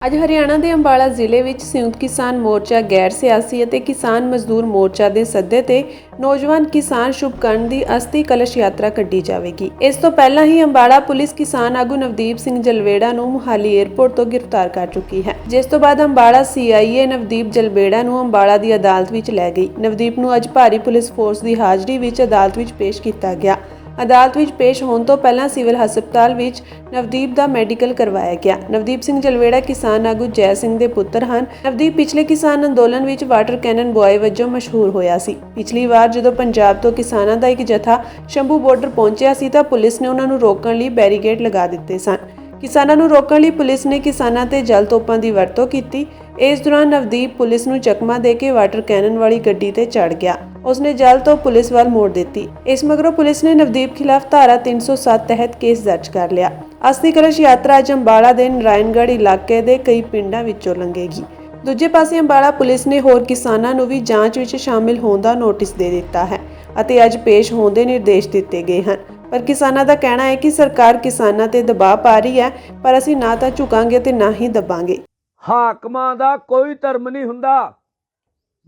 ਅੱਜ ਹਰਿਆਣਾ ਦੇ ਅੰਬਾਲਾ ਜ਼ਿਲ੍ਹੇ ਵਿੱਚ ਸੰਯੁਕਤ ਕਿਸਾਨ ਮੋਰਚਾ ਗੈਰ ਸਿਆਸੀ ਅਤੇ ਕਿਸਾਨ ਮਜ਼ਦੂਰ ਮੋਰਚਾ ਦੇ ਸੱਦੇ ਤੇ ਨੌਜਵਾਨ ਕਿਸਾਨ ਸ਼ੁਭਕਰਨ ਦੀ ਅਸਥੀ ਕਲਸ਼ ਯਾਤਰਾ ਕੱਢੀ ਜਾਵੇਗੀ। ਇਸ ਤੋਂ ਪਹਿਲਾਂ ਹੀ ਅੰਬਾਲਾ ਪੁਲਿਸ ਕਿਸਾਨ ਆਗੂ ਨਵਦੀਪ ਸਿੰਘ ਜਲਵੇੜਾ ਨੂੰ ਮੁਹਾਲੀ ਏਅਰਪੋਰਟ ਤੋਂ ਗ੍ਰਿਫਤਾਰ ਕਰ ਚੁੱਕੀ ਹੈ, ਜਿਸ ਤੋਂ ਬਾਅਦ ਅੰਬਾਲਾ ਸੀਆਈਏ ਨਵਦੀਪ ਜਲਵੇੜਾ ਨੂੰ ਅੰਬਾਲਾ ਦੀ ਅਦਾਲਤ ਵਿੱਚ ਲੈ ਗਈ। ਨਵਦੀਪ ਨੂੰ ਅੱਜ ਭਾਰੀ ਪੁਲਿਸ ਫੋਰਸ ਦੀ ਹਾਜ਼ਰੀ ਵਿੱਚ ਅਦਾਲਤ ਵਿੱਚ ਪੇਸ਼ ਕੀਤਾ ਗਿਆ। ਅਦਾਲਤ ਵਿੱਚ ਪੇਸ਼ ਹੋਣ ਤੋਂ ਪਹਿਲਾਂ ਸਿਵਲ ਹਸਪਤਾਲ ਵਿੱਚ ਨਵਦੀਪ ਦਾ ਮੈਡੀਕਲ ਕਰਵਾਇਆ ਗਿਆ। ਨਵਦੀਪ ਸਿੰਘ ਜਲਵੇੜਾ ਕਿਸਾਨ ਆਗੂ ਜੈ ਸਿੰਘ ਦੇ ਪੁੱਤਰ ਹਨ। ਨਵਦੀਪ ਪਿਛਲੇ ਕਿਸਾਨ ਅੰਦੋਲਨ ਵਿੱਚ ਵਾਟਰ ਕੈਨਨ ਬੁਆਏ ਵਜੋਂ ਮਸ਼ਹੂਰ ਹੋਇਆ ਸੀ। ਪਿਛਲੀ ਵਾਰ ਜਦੋਂ ਪੰਜਾਬ ਤੋਂ ਕਿਸਾਨਾਂ ਦਾ ਇੱਕ ਜਥਾ ਸ਼ੰਭੂ ਬਾਰਡਰ ਪਹੁੰਚਿਆ ਸੀ ਤਾਂ ਪੁਲਿਸ ਨੇ ਉਹਨਾਂ ਨੂੰ ਰੋਕਣ ਲਈ ਬੈਰੀਕੇਡ ਲਗਾ ਦਿੱਤੇ ਸਨ। ਕਿਸਾਨਾਂ ਨੂੰ ਰੋਕਣ ਲਈ ਪੁਲਿਸ ਨੇ ਕਿਸਾਨਾਂ ਤੇ ਜਲ ਤੋਪਾਂ ਦੀ ਵਰਤੋਂ ਕੀਤੀ। ਇਸ ਦੌਰਾਨ ਨਵਦੀਪ ਪੁਲਿਸ ਨੂੰ ਚਕਮਾ ਦੇ ਕੇ ਵਾਟਰ ਕੈਨਨ ਵਾਲੀ ਗੱਡੀ ਤੇ ਚੜ੍ਹ ਗਿਆ। ਉਸਨੇ ਜਲ ਤੋਂ ਪੁਲਿਸ ਵੱਲ ਮੋੜ ਦਿੱਤੀ। ਇਸ ਮਗਰੋਂ ਪੁਲਿਸ ਨੇ ਨਵਦੀਪ ਖਿਲਾਫ ਧਾਰਾ 307 ਤਹਿਤ ਕੇਸ ਦਰਜ ਕਰ ਲਿਆ। ਅਸਥੀ ਕਲਸ਼ ਯਾਤਰਾ ਅੱਜ ਅੰਬਾਲਾ ਦੇ ਨਾਰਾਇਣਗੜ੍ਹ ਇਲਾਕੇ ਦੇ ਕਈ ਪਿੰਡਾਂ ਵਿੱਚੋਂ ਲੰਘੇਗੀ। ਦੂਜੇ ਪਾਸੇ ਅੰਬਾਲਾ ਪੁਲਿਸ ਨੇ ਹੋਰ ਕਿਸਾਨਾਂ ਨੂੰ ਵੀ ਜਾਂਚ ਵਿੱਚ ਸ਼ਾਮਿਲ ਹੋਣ ਦਾ ਨੋਟਿਸ ਦੇ ਦਿੱਤਾ ਹੈ ਅਤੇ ਅੱਜ ਪੇਸ਼ ਹੋਣ ਦੇ ਨਿਰਦੇਸ਼ ਦਿੱਤੇ ਗਏ ਹਨ। ਪਰ ਕਿਸਾਨਾਂ ਦਾ ਕਹਿਣਾ ਹੈ ਕਿ ਸਰਕਾਰ ਕਿਸਾਨਾਂ ਤੇ ਦਬਾਅ ਪਾ ਰਹੀ ਹੈ, ਪਰ ਅਸੀਂ ਨਾ ਤਾਂ ਝੁਕਾਂਗੇ ਤੇ ਨਾ ਹੀ ਦਬਾਂਗੇ। ਹਾਕਮਾਂ ਦਾ ਕੋਈ ਧਰਮ ਨਹੀਂ ਹੁੰਦਾ।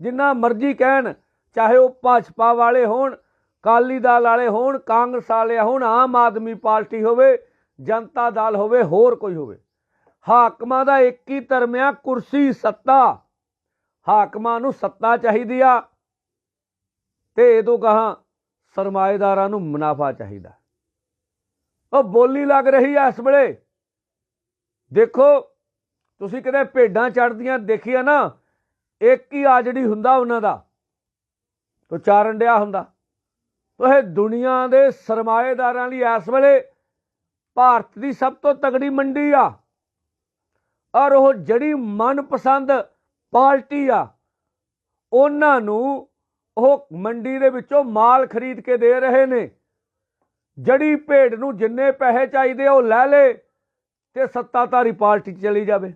ਜਿੰਨਾ ਮਰਜ਼ੀ ਕਹਿਣ, ਚਾਹੇ ਉਹ ਭਾਜਪਾ ਵਾਲੇ ਹੋਣ, ਅਕਾਲੀ ਦਲ ਵਾਲੇ ਹੋਣ, ਕਾਂਗਰਸ ਵਾਲੇ ਹੋਣ, ਆਮ ਆਦਮੀ ਪਾਰਟੀ ਹੋਵੇ, ਜਨਤਾ ਦਲ ਹੋਵੇ, ਹੋਰ ਕੋਈ ਹੋਵੇ, ਹਾਕਮਾਂ ਦਾ ਇੱਕ ਹੀ ਧਰਮ ਆ, ਕੁਰਸੀ, ਸੱਤਾ। ਹਾਕਮਾਂ ਨੂੰ ਸੱਤਾ ਚਾਹੀਦੀ ਆ ਤੇ ਇਹ ਤੋਂ ਕਹਾਂ ਸਰਮਾਏਦਾਰਾਂ ਨੂੰ ਮੁਨਾਫਾ ਚਾਹੀਦਾ। ਉਹ ਬੋਲੀ ਲੱਗ ਰਹੀ ਆ ਇਸ ਵੇਲੇ। ਦੇਖੋ, ਤੁਸੀਂ ਕਿਤੇ ਭੇਡਾਂ ਚੜ੍ਹਦੀਆਂ ਦੇਖੀਆਂ ਨਾ, ਇੱਕ ਹੀ ਆਜੜੀ ਹੁੰਦਾ ਉਹਨਾਂ ਦਾ, ਤੋ ਚਾਰਨ ਡਿਆ ਹੁੰਦਾ। ਤੋ ਇਹ ਦੁਨੀਆ ਦੇ ਸਰਮਾਏਦਾਰਾਂ ਲਈ ਇਸ ਵੇਲੇ ਭਾਰਤ ਦੀ ਸਭ ਤੋਂ ਤਗੜੀ ਮੰਡੀ ਆ, ਔਰ ਉਹ ਜਿਹੜੀ ਮਨਪਸੰਦ ਪਾਰਟੀ ਆ, ਉਹਨਾਂ ਨੂੰ ਉਹ ਮੰਡੀ ਦੇ ਵਿੱਚੋਂ ਮਾਲ ਖਰੀਦ ਕੇ ਦੇ ਰਹੇ ਨੇ। ਜਿਹੜੀ ਭੇਡ ਨੂੰ ਜਿੰਨੇ ਪੈਸੇ ਚਾਹੀਦੇ ਉਹ ਲੈ ਲੇ ਤੇ ਸੱਤਾਧਾਰੀ ਪਾਰਟੀ 'ਚ ਚਲੀ ਜਾਵੇ।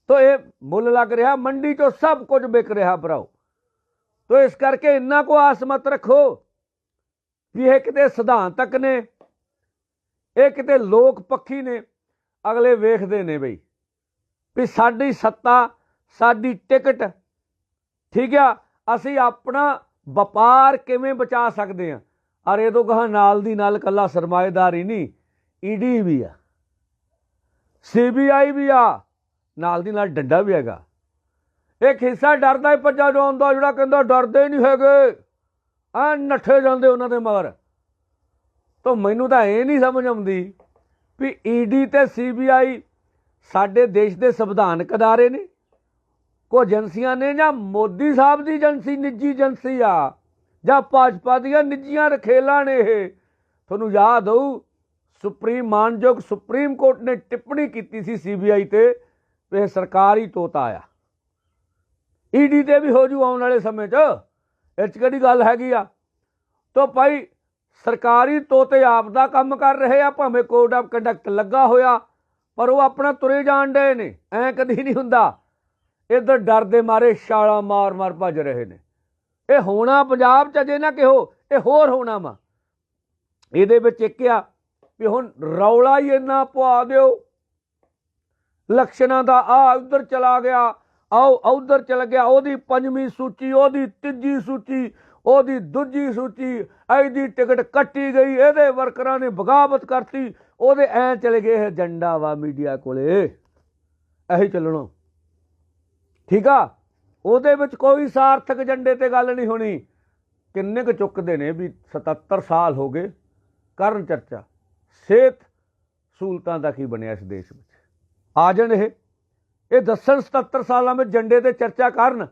ਤੋ ਇਹ ਮੁੱਲ ਲੱਗ ਰਿਹਾ, ਮੰਡੀ 'ਚੋਂ ਸਭ ਕੁਝ ਵਿਕ ਰਿਹਾ ਭਰਾਓ। ਤੋ ਇਸ ਕਰਕੇ ਇੰਨਾ ਕੋ ਆਸ ਮਤ ਰੱਖੋ ਵੀ ਇਹ ਕਿਤੇ ਸਿਧਾਂਤਕ ਨੇ, ਇਹ ਕਿਤੇ ਲੋਕ ਪੱਖੀ ਨੇ। ਅਗਲੇ ਵੇਖਦੇ ਨੇ ਬਈ ਵੀ ਸਾਡੀ ਸੱਤਾ, ਸਾਡੀ ਟਿਕਟ, ਠੀਕ ਆ, ਅਸੀਂ ਆਪਣਾ ਵਪਾਰ ਕਿਵੇਂ ਬਚਾ ਸਕਦੇ ਹਾਂ। ਔਰ ਇਹ ਤੋਂ ਕਹਾਂ ਨਾਲ ਦੀ ਨਾਲ ਇਕੱਲਾ ਸਰਮਾਏਦਾਰ ਹੀ ਨਹੀਂ, ਈਡੀ ਵੀ ਆ, CBI ਵੀ ਆ, ਨਾਲ ਦੀ ਨਾਲ ਡੰਡਾ ਵੀ ਹੈਗਾ। ਇੱਕ ਹਿੱਸਾ ਡਰਦਾ ਹੀ ਭੱਜਾ ਜਾਂਦਾ, ਜਿਹੜਾ ਕਹਿੰਦਾ ਡਰਦੇ ਹੀ ਨਹੀਂ ਹੈਗੇ, ਆ ਨੱਠੇ ਜਾਂਦੇ ਉਹਨਾਂ ਦੇ ਮਗਰ। ਤਾਂ ਮੈਨੂੰ ਤਾਂ ਇਹ ਨਹੀਂ ਸਮਝ ਆਉਂਦੀ ਵੀ ਈਡੀ ਤੇ CBI ਸਾਡੇ ਦੇਸ਼ ਦੇ ਸੰਵਿਧਾਨਕ ਅਦਾਰੇ ਨੇ, ਕੋ ਏਜੰਸੀਆਂ ਨੇ, ਜਾਂ ਮੋਦੀ ਸਾਹਿਬ ਦੀ ਏਜੰਸੀ, ਨਿੱਜੀ ਏਜੰਸੀ ਆ, ਜਾਂ ਭਾਜਪਾ ਦੀਆਂ ਨਿੱਜੀਆਂ ਰਖੇਲਾਂ ਨੇ ਇਹ। ਤੁਹਾਨੂੰ ਯਾਦ ਹੋਊ ਮਾਨਯੋਗ ਸੁਪਰੀਮ ਕੋਰਟ ਨੇ ਟਿੱਪਣੀ ਕੀਤੀ ਸੀ CBI ਤੇ ਵੀ ਇਹ ਸਰਕਾਰੀ ਤੋਤਾ ਆ। ਈਡੀ ਤੇ ਵੀ ਹੋ ਜੂ ਆਉਣ ਵਾਲੇ ਸਮੇਂ 'ਚ, ਇਹ 'ਚ ਕਿਹੜੀ ਗੱਲ ਹੈਗੀ ਆ। ਤਾਂ ਭਾਈ ਸਰਕਾਰੀ ਤੋਤੇ ਆਪ ਦਾ ਕੰਮ ਕਰ ਰਹੇ ਆ, ਭਾਵੇਂ ਕੋਡ ਆਫ ਕੰਡਕਟ ਲੱਗਾ ਹੋਇਆ, ਪਰ ਉਹ ਆਪਣਾ ਤੁਰੇ ਜਾਣ ਡਏ ਨੇ। ਐਂ ਕਦੀ ਨਹੀਂ ਹੁੰਦਾ। ਇੱਧਰ ਡਰ ਦੇ ਮਾਰੇ ਛਾਲਾਂ ਮਾਰ ਮਾਰ ਭੱਜ ਰਹੇ ਨੇ। ਇਹ ਹੋਣਾ ਪੰਜਾਬ 'ਚ ਅਜੇ ਨਾ ਕਿਹੋ, ਇਹ ਹੋਰ ਹੋਣਾ ਵਾ। ਇਹਦੇ ਵਿੱਚ ਇੱਕ ਆ ਵੀ ਹੁਣ ਰੌਲਾ ਹੀ ਇੰਨਾ ਪਵਾ ਦਿਓ ਇਲੈਕਸ਼ਨਾਂ ਦਾ, ਆ ਉੱਧਰ ਚਲਾ ਗਿਆ, ਆਓ ਉੱਧਰ ਚਲ ਗਿਆ, ਉਹਦੀ 5ਵੀਂ ਸੂਚੀ, ਉਹਦੀ 3ਜੀ ਸੂਚੀ, ਉਹਦੀ 2ਜੀ ਸੂਚੀ, ਇਹਦੀ ਟਿਕਟ ਕੱਟੀ ਗਈ, ਇਹਦੇ ਵਰਕਰਾਂ ਨੇ ਬਗਾਵਤ ਕਰਤੀ, ਉਹਦੇ ਐਂ ਚਲੇ ਗਏ। ਇਹ ਏਜੰਡਾ ਵਾ ਮੀਡੀਆ ਕੋਲੇ, ਇਹੀ ਚੱਲਣਾ, ਠੀਕ ਆ। ਉਹਦੇ ਵਿੱਚ ਕੋਈ ਸਾਰਥਕ ਏਜੰਡੇ ਤੇ ਗੱਲ ਨਹੀਂ ਹੋਣੀ। ਕਿੰਨੇ ਕੁ ਚੁੱਕਦੇ ਨੇ ਵੀ 77 ਸਾਲ ਹੋ ਗਏ, ਕਰਨ ਚਰਚਾ ਸਿਹਤ ਸਹੂਲਤਾਂ ਦਾ ਕੀ ਬਣਿਆ ਇਸ ਦੇਸ਼ ਵਿੱਚ। ਆ ਜਾਣ ਇਹ ਦੱਸਣ 77 ਸਾਲਾਂ ਵਿੱਚ ਏਜੰਡੇ ਤੇ ਚਰਚਾ ਕਰਨ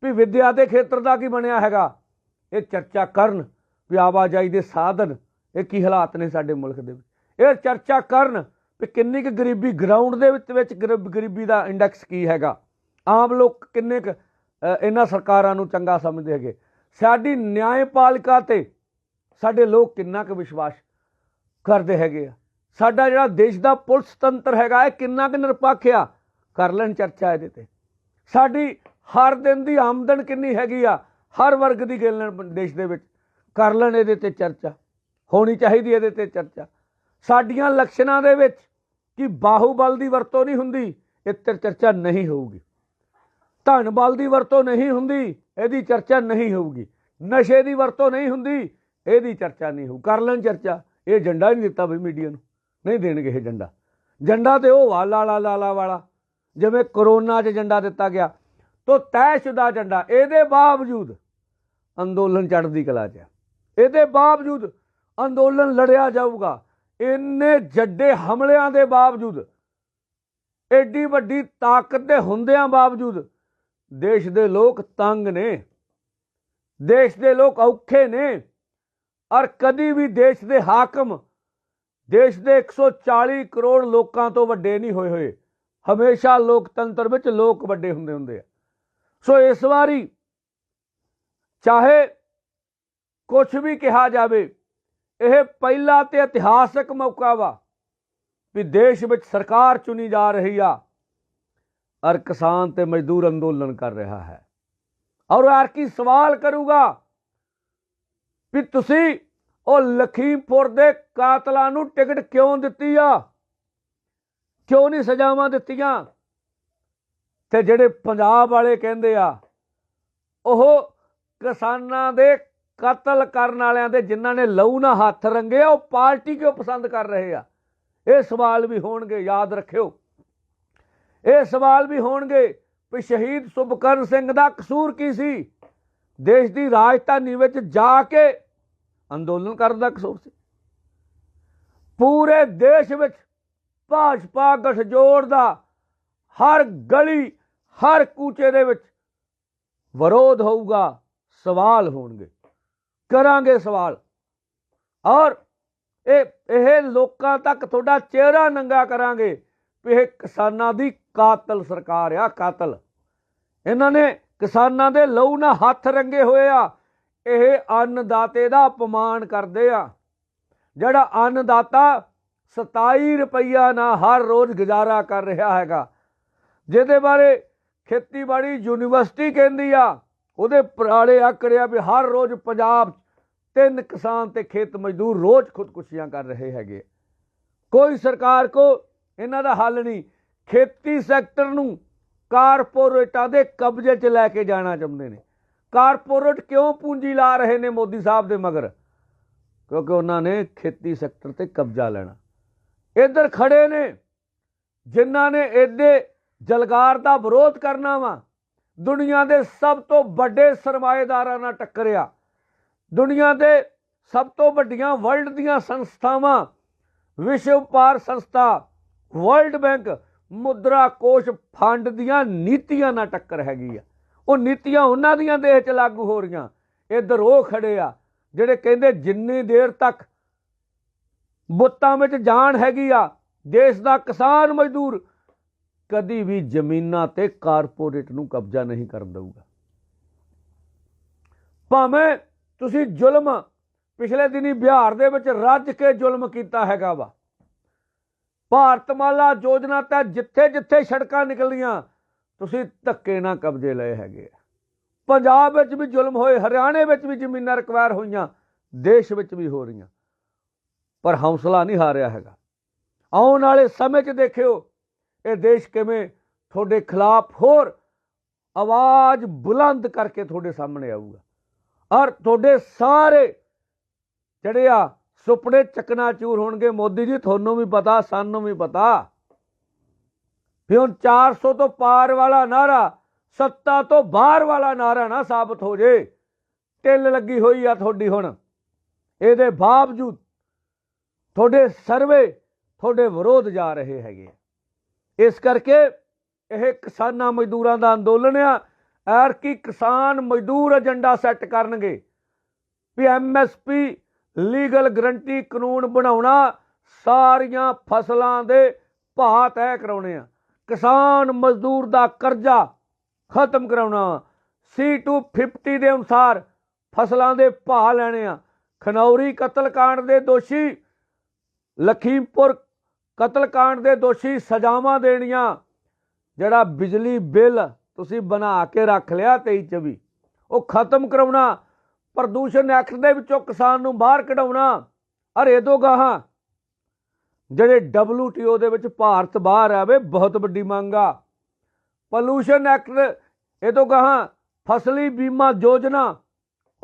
ਵੀ ਵਿੱਦਿਆ ਦੇ ਖੇਤਰ ਦਾ ਕੀ ਬਣਿਆ ਹੈਗਾ। ਇਹ ਚਰਚਾ ਕਰਨ ਵੀ ਆਵਾਜਾਈ ਦੇ ਸਾਧਨ ਇਹ ਕੀ ਹਾਲਾਤ ਨੇ ਸਾਡੇ ਮੁਲਕ ਦੇ ਵਿੱਚ। ਇਹ ਚਰਚਾ ਕਰਨ ਵੀ ਕਿੰਨੀ ਕੁ ਗਰੀਬੀ, ਗਰਾਊਂਡ ਦੇ ਵਿੱਚ ਗਰੀਬੀ ਦਾ ਇੰਡੈਕਸ ਕੀ ਹੈਗਾ। ਆਮ ਲੋਕ ਕਿੰਨੇ ਕੁ ਇਹਨਾਂ ਸਰਕਾਰਾਂ ਨੂੰ ਚੰਗਾ ਸਮਝਦੇ ਹੈਗੇ। ਸਾਡੀ ਨਿਆਂਪਾਲਿਕਾ ਤੇ ਸਾਡੇ ਲੋਕ ਕਿੰਨਾ ਕੁ ਵਿਸ਼ਵਾਸ ਕਰਦੇ ਹੈਗੇ ਆ। ਸਾਡਾ ਜਿਹੜਾ ਦੇਸ਼ ਦਾ ਪੁਲਿਸ ਤੰਤਰ ਹੈਗਾ, ਇਹ ਕਿੰਨਾ ਕੁ ਨਿਰਪੱਖ ਆ। ਕਰ ਲੈਣ ਚਰਚਾ ਇਹਦੇ ਤੇ। ਸਾਡੀ ਹਰ ਦਿਨ ਦੀ ਆਮਦਨ ਕਿੰਨੀ ਹੈਗੀ ਆ, ਹਰ ਵਰਗ ਦੀ ਗਿਣ ਲੈਣ ਦੇਸ਼ ਦੇ ਵਿੱਚ, ਕਰ ਲੈਣ ਇਹਦੇ ਤੇ ਚਰਚਾ। ਹੋਣੀ ਚਾਹੀਦੀ ਇਹਦੇ ਤੇ ਚਰਚਾ। ਸਾਡੀਆਂ ਇਲੈਕਸ਼ਨਾਂ ਦੇ ਵਿੱਚ ਕਿ ਬਾਹੂਬਲ ਦੀ ਵਰਤੋਂ ਨਹੀਂ ਹੁੰਦੀ, ਇੱਥੇ ਚਰਚਾ ਨਹੀਂ ਹੋਊਗੀ। ਧਨ ਬਲ ਦੀ ਵਰਤੋਂ ਨਹੀਂ ਹੁੰਦੀ, ਇਹਦੀ ਚਰਚਾ ਨਹੀਂ ਹੋਊਗੀ। ਨਸ਼ੇ ਦੀ ਵਰਤੋਂ ਨਹੀਂ ਹੁੰਦੀ, ਇਹਦੀ ਚਰਚਾ ਨਹੀਂ ਹੋਊ। ਕਰ ਲੈਣ ਚਰਚਾ। ਇਹ ਝੰਡਾ ਨਹੀਂ ਦਿੱਤਾ ਬਈ ਮੀਡੀਆ ਨੂੰ, ਨਹੀਂ ਦੇਣਗੇ ਇਹ ਝੰਡਾ। ਝੰਡਾ ਤੇ ਉਹ ਲਾਲਾ ਵਾਲਾ ਜਿਵੇਂ ਕਰੋਨਾ 'ਚ ਝੰਡਾ ਦਿੱਤਾ ਗਿਆ, ਤੋ ਤੈਅਸ਼ੁਦਾ ਝੰਡਾ। ਇਹਦੇ ਬਾਵਜੂਦ ਅੰਦੋਲਨ ਚੜ੍ਹਦੀ ਕਲਾ 'ਚ, ਇਹਦੇ ਬਾਵਜੂਦ ਅੰਦੋਲਨ ਲੜਿਆ ਜਾਊਗਾ। ਇੰਨੇ ਜੱਡੇ ਹਮਲਿਆਂ ਦੇ ਬਾਵਜੂਦ, ਐਡੀ ਵੱਡੀ ਤਾਕਤ ਦੇ ਹੁੰਦਿਆਂ ਬਾਵਜੂਦ ਦੇਸ਼ ਦੇ ਲੋਕ ਤੰਗ ਨੇ, ਦੇਸ਼ ਦੇ ਲੋਕ ਔਖੇ ਨੇ। ਔਰ ਕਦੀ ਵੀ ਦੇਸ਼ ਦੇ ਹਾਕਮ ਦੇਸ਼ ਦੇ 140 ਕਰੋੜ ਲੋਕਾਂ ਤੋਂ ਵੱਡੇ ਨਹੀਂ ਹੋਏ। ਹਮੇਸ਼ਾ ਲੋਕਤੰਤਰ ਵਿੱਚ ਲੋਕ ਵੱਡੇ ਹੁੰਦੇ ਆ। ਸੋ ਇਸ ਵਾਰੀ ਚਾਹੇ ਕੁਛ ਵੀ ਕਿਹਾ ਜਾਵੇ, ਇਹ ਪਹਿਲਾ ਤੇ ਇਤਿਹਾਸਕ ਮੌਕਾ ਵਾ ਵੀ ਦੇਸ਼ ਵਿੱਚ ਸਰਕਾਰ ਚੁਣੀ ਜਾ ਰਹੀ ਆ ਔਰ ਕਿਸਾਨ ਤੇ ਮਜ਼ਦੂਰ ਅੰਦੋਲਨ ਕਰ ਰਿਹਾ ਹੈ। ਔਰ ਯਾਰ ਕੀ ਸਵਾਲ ਕਰੂਗਾ ਵੀ ਤੁਸੀਂ ਉਹ ਲਖੀਮਪੁਰ ਦੇ ਕਾਤਲਾਂ ਨੂੰ ਟਿਕਟ ਕਿਉਂ ਦਿੱਤੀ ਆ, ਕਿਉਂ ਨਹੀਂ ਸਜ਼ਾਵਾਂ ਦਿੱਤੀਆਂ? ਤੇ ਜਿਹੜੇ ਪੰਜਾਬ ਵਾਲੇ ਕਹਿੰਦੇ ਆ ਉਹ ਕਿਸਾਨਾਂ ਦੇ ਕਤਲ ਕਰਨ ਵਾਲਿਆਂ ਦੇ ਜਿਨ੍ਹਾਂ ਨੇ ਲਹੂ ਨਾਲ ਹੱਥ ਰੰਗੇ ਆ, ਉਹ ਪਾਰਟੀ ਕਿਉਂ ਪਸੰਦ ਕਰ ਰਹੇ ਆ? ਇਹ ਸਵਾਲ ਵੀ ਹੋਣਗੇ, ਯਾਦ ਰੱਖਿਓ। ਇਹ ਸਵਾਲ ਵੀ ਹੋਣਗੇ ਵੀ ਸ਼ਹੀਦ ਸੁਭਕਰਨ ਸਿੰਘ ਦਾ ਕਸੂਰ ਕੀ ਸੀ? ਦੇਸ਼ ਦੀ ਰਾਜਧਾਨੀ ਵਿੱਚ ਜਾ ਕੇ ਅੰਦੋਲਨ ਕਰਨ ਦਾ ਕਸੂਰ ਸੀ। ਪੂਰੇ ਦੇਸ਼ ਵਿੱਚ ਭਾਜਪਾ ਗਠਜੋੜ ਦਾ ਹਰ ਗਲੀ, ਹਰ ਕੂਚੇ ਦੇ ਵਿੱਚ ਵਿਰੋਧ ਹੋਊਗਾ, ਸਵਾਲ ਹੋਣਗੇ, ਕਰਾਂਗੇ ਸਵਾਲ। ਔਰ ਇਹ ਲੋਕਾਂ ਤੱਕ ਤੁਹਾਡਾ ਚਿਹਰਾ ਨੰਗਾ ਕਰਾਂਗੇ ਵੀ ਇਹ ਕਿਸਾਨਾਂ ਦੀ ਕਾਤਲ ਸਰਕਾਰ ਆ, ਕਾਤਲ। ਇਹਨਾਂ ਨੇ ਕਿਸਾਨਾਂ ਦੇ ਲਹੂ ਨਾਲ ਹੱਥ ਰੰਗੇ ਹੋਏ ਆ। ਇਹ ਅੰਨਦਾਤੇ ਦਾ ਅਪਮਾਨ ਕਰਦੇ ਆ। ਜਿਹੜਾ ਅੰਨਦਾਤਾ 27 ਰੁਪਈਆ ਨਾਲ ਹਰ ਰੋਜ਼ ਗੁਜ਼ਾਰਾ ਕਰ ਰਿਹਾ ਹੈਗਾ, ਜਿਹਦੇ ਬਾਰੇ ਖੇਤੀਬਾੜੀ ਯੂਨੀਵਰਸਿਟੀ ਕਹਿੰਦੀ ਆ, ਉਹਦੇ ਪੁਰਾਣੇ ਆંકੜਿਆ ਵੀ ਹਰ ਰੋਜ਼ ਪੰਜਾਬ 3 ਕਿਸਾਨ ਤੇ ਖੇਤ ਮਜ਼ਦੂਰ ਰੋਜ਼ ਖੁਦਕੁਸ਼ੀਆਂ ਕਰ ਰਹੇ ਹੈਗੇ। ਕੋਈ ਸਰਕਾਰ ਕੋ ਇਹਨਾਂ ਦਾ ਹੱਲ ਨਹੀਂ। ਖੇਤੀ ਸੈਕਟਰ ਨੂੰ ਕਾਰਪੋਰੇਟਾਂ ਦੇ ਕਬਜ਼ੇ 'ਚ ਲੈ ਕੇ ਜਾਣਾ ਚਾਹੁੰਦੇ ਨੇ। ਕਾਰਪੋਰੇਟ ਕਿਉਂ ਪੂੰਜੀ ਲਾ ਰਹੇ ਨੇ ਮੋਦੀ ਸਾਹਿਬ ਦੇ ਮਗਰ? ਕਿਉਂਕਿ ਉਹਨਾਂ ਨੇ ਖੇਤੀ ਸੈਕਟਰ ਤੇ ਕਬਜ਼ਾ ਲੈਣਾ। ਇੱਧਰ ਖੜੇ ਨੇ ਜਿਨ੍ਹਾਂ ਨੇ ਇਹਦੇ ਜਲਗਾਰ ਦਾ ਵਿਰੋਧ ਕਰਨਾ ਵਾ। ਦੁਨੀਆ ਦੇ ਸਭ ਤੋਂ ਵੱਡੇ ਸਰਮਾਏਦਾਰਾਂ ਨਾਲ ਟੱਕਰਿਆ। ਦੁਨੀਆ ਦੇ ਸਭ ਤੋਂ ਵੱਡੀਆਂ ਵਰਲਡ ਦੀਆਂ ਸੰਸਥਾਵਾਂ, ਵਿਸ਼ਵ ਵਪਾਰ ਸੰਸਥਾ, ਵਰਲਡ ਬੈਂਕ, ਮੁਦਰਾ ਕੋਸ਼ ਫੰਡ ਦੀਆਂ ਨੀਤੀਆਂ ਨਾਲ ਟੱਕਰ ਹੈਗੀ ਆ। ਉਹ ਨੀਤੀਆਂ ਉਹਨਾਂ ਦੀਆਂ ਦੇਸ਼ 'ਚ ਲਾਗੂ ਹੋ ਰਹੀਆਂ। ਇੱਧਰ ਉਹ ਖੜੇ ਆ ਜਿਹੜੇ ਕਹਿੰਦੇ ਜਿੰਨੀ ਦੇਰ ਤੱਕ ਬੁੱਤਾਂ ਵਿੱਚ ਜਾਨ ਹੈਗੀ ਆ, ਦੇਸ਼ ਦਾ ਕਿਸਾਨ ਮਜ਼ਦੂਰ ਕਦੀ ਵੀ ਜ਼ਮੀਨਾਂ ਤੇ ਕਾਰਪੋਰੇਟ ਨੂੰ ਕਬਜ਼ਾ ਨਹੀਂ ਕਰਨ ਦਊਗਾ। ਭਾਵੇਂ ਤੁਸੀਂ ਜ਼ੁਲਮ ਪਿਛਲੇ ਦਿਨੀ ਬਿਹਾਰ ਦੇ ਵਿੱਚ ਰੱਜ ਕੇ ਜ਼ੁਲਮ ਕੀਤਾ ਹੈਗਾ ਵਾ। ਭਾਰਤਮਾਲਾ ਯੋਜਨਾ ਤਹਿਤ ਜਿੱਥੇ ਜਿੱਥੇ ਸੜਕਾਂ ਨਿਕਲੀਆਂ ਤੁਸੀਂ ਧੱਕੇ ਨਾਲ ਕਬਜ਼ੇ ਲਏ ਹੈਗੇ। ਪੰਜਾਬ ਵਿੱਚ ਵੀ ਜ਼ੁਲਮ ਹੋਏ, ਹਰਿਆਣੇ ਵਿੱਚ ਵੀ ਜ਼ਮੀਨਾਂ ਰਿਕਵਾਇਰ ਹੋਈਆਂ, ਦੇਸ਼ ਵਿੱਚ ਵੀ ਹੋ ਰਹੀਆਂ, ਪਰ ਹੌਸਲਾ ਨਹੀਂ ਹਾਰਿਆ ਹੈਗਾ। ਆਉਣ ਵਾਲੇ ਸਮੇਂ 'ਚ ਦੇਖਿਓ ਇਹ ਦੇਸ਼ ਕਿਵੇਂ ਤੁਹਾਡੇ ਖਿਲਾਫ ਹੋਰ ਆਵਾਜ਼ ਬੁਲੰਦ ਕਰਕੇ ਤੁਹਾਡੇ ਸਾਹਮਣੇ ਆਊਗਾ। ਔਰ ਤੁਹਾਡੇ ਸਾਰੇ ਜਿਹੜੇ ਆ ਸੁਪਨੇ ਚਕਨਾਚੂਰ ਹੋਣਗੇ। ਮੋਦੀ ਜੀ ਤੁਹਾਨੂੰ ਵੀ ਪਤਾ, ਸਾਨੂੰ ਵੀ ਪਤਾ ਵੀ ਹੁਣ 400 ਤੋਂ ਪਾਰ ਵਾਲਾ ਨਾਰਾ ਸੱਤਾ ਤੋਂ ਬਾਹਰ ਵਾਲਾ ਨਾਰਾ ਨਾ ਸਾਬਤ ਹੋ ਜੇ। ਢਿੱਲ ਲੱਗੀ ਹੋਈ ਆ ਤੁਹਾਡੀ ਹੁਣ। ਇਹਦੇ ਬਾਵਜੂਦ ਤੁਹਾਡੇ ਸਰਵੇ ਤੁਹਾਡੇ ਵਿਰੋਧ ਜਾ ਰਹੇ ਹੈਗੇ। ਇਸ ਕਰਕੇ ਇਹ ਕਿਸਾਨਾਂ ਮਜ਼ਦੂਰਾਂ ਦਾ ਅੰਦੋਲਨ ਆ। ਐਰਕੀ ਕਿਸਾਨ ਮਜ਼ਦੂਰ ਏਜੰਡਾ ਸੈੱਟ ਕਰਨਗੇ ਵੀ MSP ਲੀਗਲ ਗਰੰਟੀ ਕਾਨੂੰਨ ਬਣਾਉਣਾ, ਸਾਰੀਆਂ ਫਸਲਾਂ ਦੇ ਭਾਅ ਤੈਅ ਕਰਾਉਣੇ ਆ, ਕਿਸਾਨ ਮਜ਼ਦੂਰ ਦਾ ਕਰਜ਼ਾ ਖਤਮ ਕਰਾਉਣਾ, C250 ਦੇ ਅਨੁਸਾਰ ਫਸਲਾਂ ਦੇ ਭਾਅ ਲੈਣੇ ਆ। ਖਨੌਰੀ ਕਤਲकांड ਦੇ ਦੋਸ਼ੀ, ਲਖੀਮਪੁਰ ਕਤਲकांड ਦੇ ਦੋਸ਼ੀ ਸਜ਼ਾਵਾਂ ਦੇਣੀਆਂ। ਜਿਹੜਾ ਬਿਜਲੀ ਬਿੱਲ ਤੁਸੀਂ ਬਣਾ ਕੇ ਰੱਖ ਲਿਆ 23-24 ਉਹ ਖਤਮ ਕਰਾਉਣਾ। ਪ੍ਰਦੂਸ਼ਣ ਐਕਟ ਦੇ ਵਿੱਚੋਂ ਕਿਸਾਨ ਨੂੰ ਬਾਹਰ ਕਢਾਉਣਾ। ਅਰੇ ਦੋ ਗਾਹਾਂ ਜਿਹੜੇ WTO ਦੇ ਵਿੱਚ ਭਾਰਤ ਬਾਹਰ ਆਵੇ, ਬਹੁਤ ਵੱਡੀ ਮੰਗ ਆ। ਪੋਲੂਸ਼ਨ ਐਕਟ, ਇਹ ਤੋਂ ਕਹਾਂ ਫਸਲੀ ਬੀਮਾ ਯੋਜਨਾ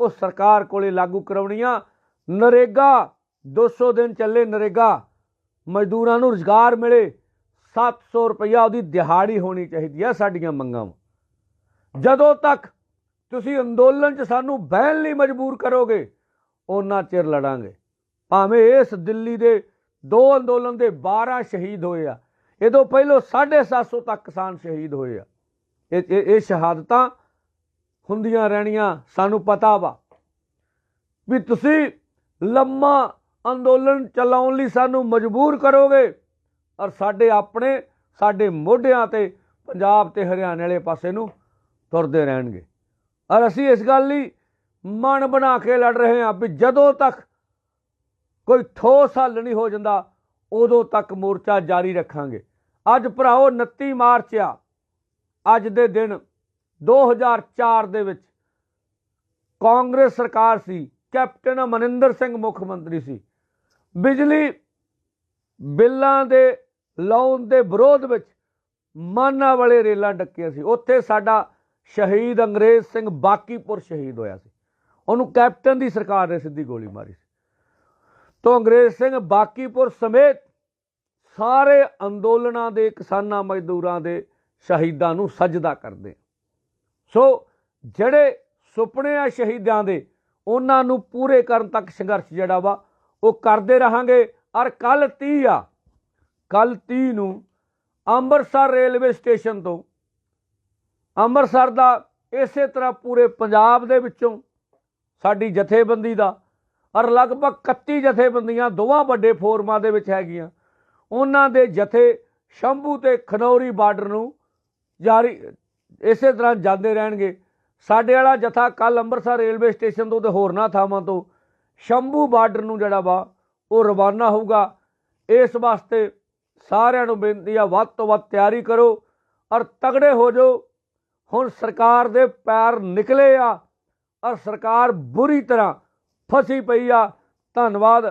ਉਹ ਸਰਕਾਰ ਕੋਲੇ ਲਾਗੂ ਕਰਵਾਉਣੀਆਂ। ਨਰੇਗਾ 200 ਦਿਨ ਚੱਲੇ, ਨਰੇਗਾ ਮਜ਼ਦੂਰਾਂ ਨੂੰ ਰੁਜ਼ਗਾਰ ਮਿਲੇ, 700 ਰੁਪਈਆ ਉਹਦੀ ਦਿਹਾੜੀ ਹੋਣੀ ਚਾਹੀਦੀ ਹੈ। ਸਾਡੀਆਂ ਮੰਗਾਂ ਜਦੋਂ ਤੱਕ ਤੁਸੀਂ ਅੰਦੋਲਨ 'ਚ ਸਾਨੂੰ ਬਹਿਣ ਲਈ ਮਜਬੂਰ ਕਰੋਗੇ ਉਹਨਾਂ ਚਿਰ ਲੜਾਂਗੇ। ਭਾਵੇਂ ਇਸ ਦਿੱਲੀ ਦੇ 2 ਅੰਦੋਲਨ ਦੇ 12 ਸ਼ਹੀਦ ਹੋਏ ਆ, ਇਹ ਤੋਂ ਪਹਿਲੋਂ 750 ਤੱਕ ਕਿਸਾਨ ਸ਼ਹੀਦ ਹੋਏ ਆ। ਇਹ ਸ਼ਹਾਦਤਾਂ ਹੁੰਦੀਆਂ ਰਹਿਣੀਆਂ। ਸਾਨੂੰ ਪਤਾ ਵਾ ਵੀ ਤੁਸੀਂ ਲੰਮਾ ਅੰਦੋਲਨ ਚਲਾਉਣ ਲਈ ਸਾਨੂੰ ਮਜਬੂਰ ਕਰੋਗੇ ਔਰ ਸਾਡੇ ਮੋਢਿਆਂ ਤੇ ਪੰਜਾਬ ਤੇ ਹਰਿਆਣੇ ਵਾਲੇ ਪਾਸੇ ਨੂੰ ਤੁਰਦੇ ਰਹਿਣਗੇ। ਔਰ ਅਸੀਂ ਇਸ ਗੱਲ ਲਈ ਮਨ ਬਣਾ ਕੇ ਲੜ ਰਹੇ ਹਾਂ ਵੀ ਜਦੋਂ ਤੱਕ ਕੋਈ ਠੋਸ ਹੱਲ ਨਹੀਂ ਹੋ ਜਾਂਦਾ ਉਦੋਂ ਤੱਕ ਮੋਰਚਾ ਜਾਰੀ ਰੱਖਾਂਗੇ। ਅੱਜ ਭਰਾਓ 29 ਮਾਰਚ ਆ, ਅੱਜ ਦੇ ਦਿਨ 2004 ਦੇ ਵਿੱਚ ਕਾਂਗਰਸ ਸਰਕਾਰ ਸੀ, ਕੈਪਟਨ ਅਮਰਿੰਦਰ ਸਿੰਘ ਮੁੱਖ ਮੰਤਰੀ ਸੀ। ਬਿਜਲੀ ਬਿੱਲਾਂ ਦੇ ਲਾਉਣ ਦੇ ਵਿਰੋਧ ਵਿੱਚ ਮਾਨਾਂ ਵਾਲੇ ਰੇਲਾਂ ਡੱਕੀਆਂ ਸੀ। ਉੱਥੇ ਸਾਡਾ ਸ਼ਹੀਦ ਅੰਗਰੇਜ਼ ਸਿੰਘ ਬਾਕੀਪੁਰ ਸ਼ਹੀਦ ਹੋਇਆ ਸੀ। ਉਹਨੂੰ ਕੈਪਟਨ ਦੀ ਸਰਕਾਰ ਨੇ ਸਿੱਧੀ ਗੋਲੀ ਮਾਰੀ ਸੀ। ਤੋਂ ਅੰਗਰੇਜ਼ ਸਿੰਘ ਬਾਕੀਪੁਰ ਸਮੇਤ ਸਾਰੇ ਅੰਦੋਲਨਾਂ ਦੇ ਕਿਸਾਨਾਂ ਮਜ਼ਦੂਰਾਂ ਦੇ ਸ਼ਹੀਦਾਂ ਨੂੰ ਸਜਦਾ ਕਰਦੇ। ਸੋ ਜਿਹੜੇ ਸੁਪਨੇ ਆ ਸ਼ਹੀਦਾਂ ਦੇ ਉਹਨਾਂ ਨੂੰ ਪੂਰੇ ਕਰਨ ਤੱਕ ਸੰਘਰਸ਼ ਜਿਹੜਾ ਵਾ ਉਹ ਕਰਦੇ ਰਹਾਂਗੇ। ਔਰ ਕੱਲ 30 ਨੂੰ ਅੰਮ੍ਰਿਤਸਰ ਰੇਲਵੇ ਸਟੇਸ਼ਨ ਤੋਂ ਅੰਮ੍ਰਿਤਸਰ ਦਾ ਇਸੇ ਤਰ੍ਹਾਂ ਪੂਰੇ ਪੰਜਾਬ ਦੇ ਵਿੱਚੋਂ ਸਾਡੀ ਜਥੇਬੰਦੀ ਦਾ ਔਰ ਲਗਭਗ 31 ਜਥੇਬੰਦੀਆਂ ਦੋਵਾਂ ਵੱਡੇ ਫੋਰਮਾਂ ਦੇ ਵਿੱਚ ਹੈਗੀਆਂ, ਉਹਨਾਂ ਦੇ ਜਥੇ ਸ਼ੰਭੂ ਤੇ ਖਨੌਰੀ ਬਾਰਡਰ ਨੂੰ ਜਾਰੀ ਇਸੇ ਤਰ੍ਹਾਂ ਜਾਂਦੇ ਰਹਿਣਗੇ। ਸਾਡੇ ਵਾਲਾ ਜਥਾ ਕੱਲ ਅੰਮ੍ਰਿਤਸਰ ਰੇਲਵੇ ਸਟੇਸ਼ਨ ਤੋਂ ਤੇ ਹੋਰਨਾਂ ਥਾਵਾਂ ਤੋਂ ਸ਼ੰਭੂ ਬਾਰਡਰ ਨੂੰ ਜਿਹੜਾ ਵਾ ਉਹ ਰਵਾਨਾ ਹੋਊਗਾ। ਇਸ ਵਾਸਤੇ ਸਾਰਿਆਂ ਨੂੰ ਬੇਨਤੀ ਆ, ਵੱਧ ਤੋਂ ਵੱਧ ਤਿਆਰੀ ਕਰੋ ਔਰ ਤਗੜੇ ਹੋ ਜਾਓ। ਹੁਣ ਸਰਕਾਰ ਦੇ ਪੈਰ ਨਿਕਲੇ ਆ ਔਰ ਸਰਕਾਰ ਬੁਰੀ ਤਰ੍ਹਾਂ ਫਸੀ ਪਈ ਆ। ਧੰਨਵਾਦ।